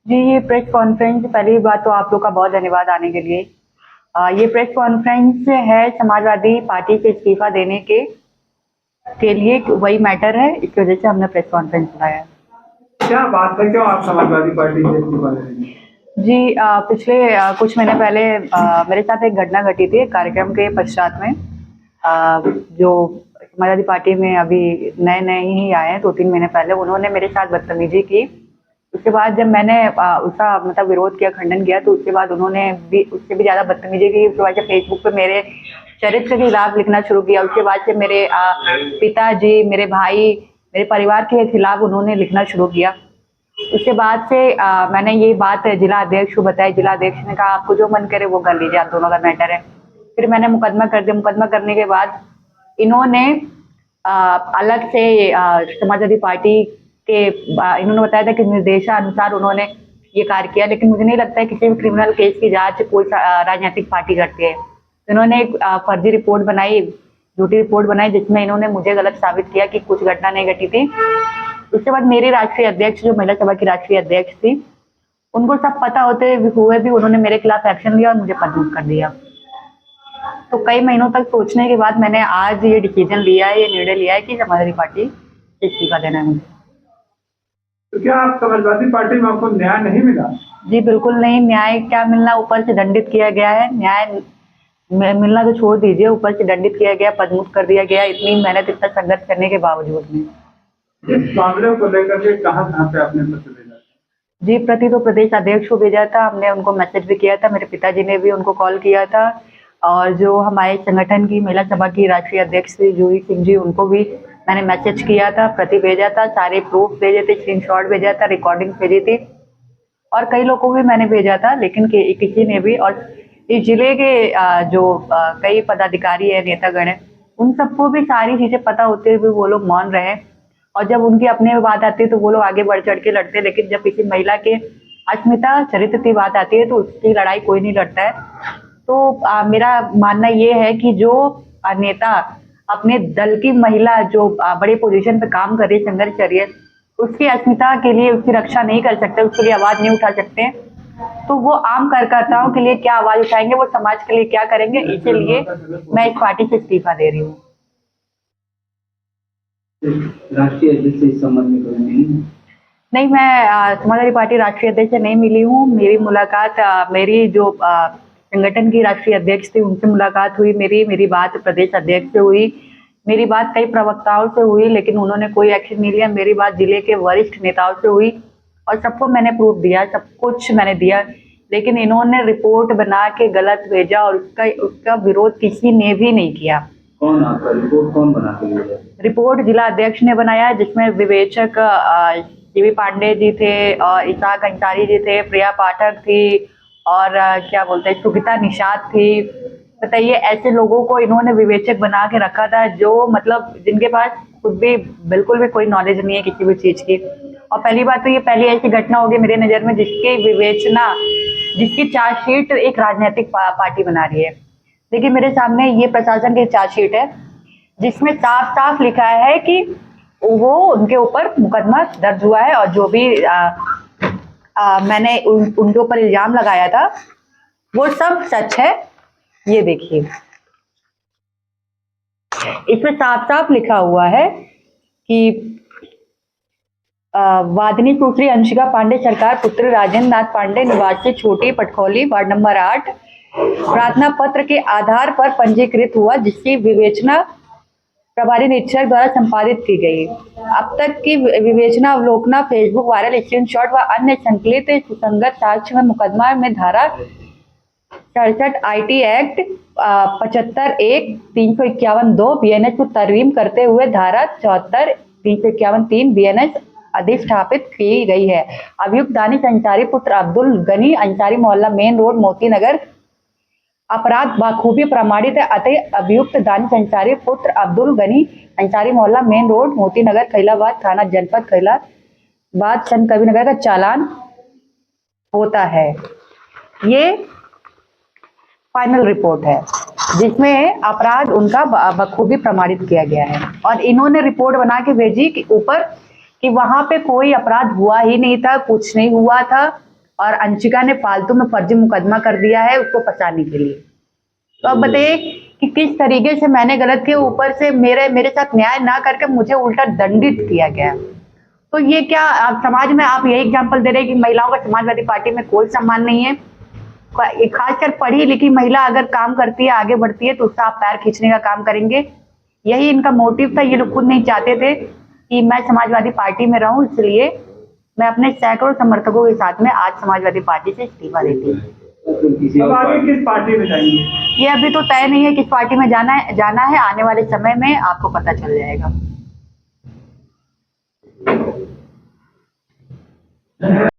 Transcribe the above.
जी, ये press conference पहली बात तो आप लोग का बहुत धन्यवाद आने के लिए। ये प्रेस कॉन्फ्रेंस है समाजवादी पार्टी से इस्तीफा देने के लिए वही मैटर है, इसकी वजह से हमने प्रेस कॉन्फ्रेंस बुलाया है। क्या बात है, क्यों आप समाजवादी पार्टी से इस्तीफा दे रही हैं? जी, पिछले कुछ महीने पहले मेरे साथ एक घटना घटी थी कार्यक्रम के पश्चात में। जो समाजवादी पार्टी में अभी नए ही आए हैं, 2-3 महीने पहले उन्होंने मेरे साथ बदतमीजी की। उसके बाद जब मैंने उसका मतलब विरोध किया, खंडन किया, तो उसके बाद उन्होंने भी उससे भी ज़्यादा बदतमीजी की। उसके बाद से फेसबुक पे मेरे चरित्र के खिलाफ लिखना शुरू किया। उसके बाद से मेरे पिताजी, मेरे भाई, मेरे परिवार के खिलाफ उन्होंने लिखना शुरू किया। उसके बाद से मैंने ये बात जिला अध्यक्ष को बताई। जिला अध्यक्ष ने कहा आपको जो मन करे वो कर लीजिए, आप दोनों का मैटर है। फिर मैंने मुकदमा कर दिया। मुकदमा करने के बाद इन्होंने अलग से समाजवादी पार्टी के इन्होंने बताया था कि निर्देशानुसार उन्होंने ये कार्य किया, लेकिन मुझे नहीं लगता है किसी भी क्रिमिनल केस की जांच कोई राजनीतिक पार्टी करती है। इन्होंने एक फर्जी रिपोर्ट बनाई, झूठी रिपोर्ट बनाई, जिसमें इन्होंने मुझे गलत साबित किया कि कुछ घटना नहीं घटी थी। उसके बाद मेरी राष्ट्रीय अध्यक्ष, जो महिला सभा की राष्ट्रीय अध्यक्ष थी, उनको सब पता होते हुए भी उन्होंने मेरे खिलाफ एक्शन लिया और मुझे पदमुक्त कर दिया। तो कई महीनों तक सोचने के बाद मैंने आज ये डिसीजन लिया है, ये निर्णय लिया है कि समाजवादी पार्टी से इस्तीफा देना है मुझे। तो क्या आप समाजवादी पार्टी में आपको न्याय नहीं मिला? जी बिल्कुल नहीं, न्याय क्या मिलना, ऊपर से दंडित किया गया है। न्याय मिलना तो छोड़ दीजिए, ऊपर से दंडित किया गया, पदमुक्त कर दिया गया, इतनी मेहनत, इतना संघर्ष करने के बावजूद में। इस मामले को लेकर के कहाँ पे आपने पत्र भेजा? जी, प्रति तो प्रदेश अध्यक्ष को भेजा था, हमने उनको मैसेज भी किया था, मेरे पिताजी ने भी उनको कॉल किया था, और जो हमारे संगठन की महिला सभा की राष्ट्रीय अध्यक्ष थी जूही सिंह जी, उनको भी मैंने मैसेज किया था, प्रति भेजा था, सारे प्रूफ भेजे थे, स्क्रीनशॉट भेजा था, रिकॉर्डिंग भेजी थी, और कई लोगों को भी मैंने भेजा था, लेकिन किसी ने भी। और इस जिले के जो कई पदाधिकारी है, नेतागण है, उन सबको भी सारी चीजें पता होते हुए वो लोग मौन रहे। और जब उनकी अपने बात आती है तो वो लोग आगे बढ़ चढ़ के लड़ते हैं, लेकिन जब किसी महिला के अस्मिता चरित्र की बात आती है तो उसकी लड़ाई कोई नहीं लड़ता है। तो मेरा मानना ये है कि जो नेता अपने दल की महिला जो बड़े पोजीशन पे काम कर रही है, संघर्ष कर रही है, उसकी अस्मिता के लिए उसकी रक्षा नहीं कर सकते, उसके लिए आवाज नहीं उठा सकते, तो वो आम कार्यकर्ताओं के लिए क्या आवाज उठाएंगे, वो समाज के लिए क्या करेंगे। इसीलिए मैं इस पार्टी से इस्तीफा दे रही हूँ। राष्ट्रीय अध्यक्ष से इस संबंध में कोई नहीं? मैं समाजवादी पार्टी राष्ट्रीय अध्यक्ष से नहीं मिली हूँ। मेरी मुलाकात मेरी जो संगठन की राष्ट्रीय अध्यक्ष थी उनसे मुलाकात हुई। मेरी बात प्रदेश अध्यक्ष से हुई, मेरी बात कई प्रवक्ताओं से हुई, लेकिन उन्होंने कोई एक्शन नहीं लिया। मेरी बात जिले के वरिष्ठ नेताओं से हुई और सबको मैंने प्रूफ दिया, सब कुछ मैंने दिया, लेकिन इन्होंने रिपोर्ट बना के गलत भेजा और उसका विरोध किसी ने भी नहीं किया। कौन आपका रिपोर्ट कौन बना के भेजा? रिपोर्ट जिला अध्यक्ष ने बनाया, जिसमें विवेचक जीवी पांडे जी थे और इसाक अंसारी जी थे, प्रिया पाठक थी, और क्या बोलते हैं, सुगिता निषाद थी। बताइए, ऐसे लोगों को इन्होंने विवेचक बना के रखा था जो मतलब जिनके पास खुद भी बिल्कुल भी कोई नॉलेज नहीं है किसी भी चीज की। और पहली बात तो ये पहली ऐसी घटना होगी मेरे नजर में जिसकी विवेचना, जिसकी चार्जशीट एक राजनीतिक पार्टी बना रही है। देखिए, मेरे सामने ये प्रशासन की चार्जशीट है जिसमें साफ साफ लिखा है कि वो उनके ऊपर मुकदमा दर्ज हुआ है, और जो भी मैंने उनके ऊपर इल्जाम लगाया था वो सब सच है। ये देखिए, इसमें साफ साफ लिखा हुआ है कि वादिनी सुश्री अंशिका पांडे सरकार पुत्र राजेंद्र नाथ पांडे निवासी छोटी पटखोली वार्ड नंबर 8 प्रार्थना पत्र के आधार पर पंजीकृत हुआ, जिसकी विवेचना प्रभारी निरीक्षक द्वारा संपादित की गई। अब तक की विवेचना अवलोकना फेसबुक वायरल स्क्रीनशॉट व अन्य संकलित सुसंगत साक्ष्य में मुकदमा में धारा 67 IT एक्ट 75(1) 351(2) BNS को तरमीम करते हुए धारा 74 351(3) BNS अधिष्ठापित की गई है। अभियुक्त दानिश अंसारी पुत्र अब्दुल गनी अंसारी मोहल्ला मेन रोड मोती नगर अपराध बखूबी प्रमाणित है, अतः अभियुक्त दानिश अंसारी पुत्र अब्दुल गनी अंसारी मोहल्ला मेन रोड मोती नगर खैलाबाद थाना जनपद खैलाबाद संत कबीर नगर का चालान होता है। ये फाइनल रिपोर्ट है जिसमें अपराध उनका बखूबी प्रमाणित किया गया है, और इन्होंने रिपोर्ट बना के भेजी कि ऊपर कि वहां पे कोई अपराध हुआ ही नहीं था, कुछ नहीं हुआ था, और अंशिका ने फालतू में फर्जी मुकदमा कर दिया है उसको फंसाने के लिए। तो अब बताइए कि किस तरीके से मैंने गलत किया, ऊपर से मेरे साथ न्याय ना करके मुझे उल्टा दंडित किया गया। तो ये क्या आप समाज में आप यही एग्जाम्पल दे रहे हैं कि महिलाओं का समाजवादी पार्टी में कोई सम्मान नहीं है। खासकर पढ़ी लिखी महिला अगर काम करती है, आगे बढ़ती है, तो उसका आप पैर खींचने का काम करेंगे। यही इनका मोटिव था। ये लोग खुद नहीं चाहते थे कि मैं समाजवादी पार्टी में रहूं, इसलिए मैं अपने सैकड़ों समर्थकों के साथ में आज समाजवादी पार्टी से इस्तीफा देती हूँ। अब आगे किस पार्टी में जाएंगे? ये अभी तो तय नहीं है किस पार्टी में जाना है। आने वाले समय में आपको पता चल जाएगा।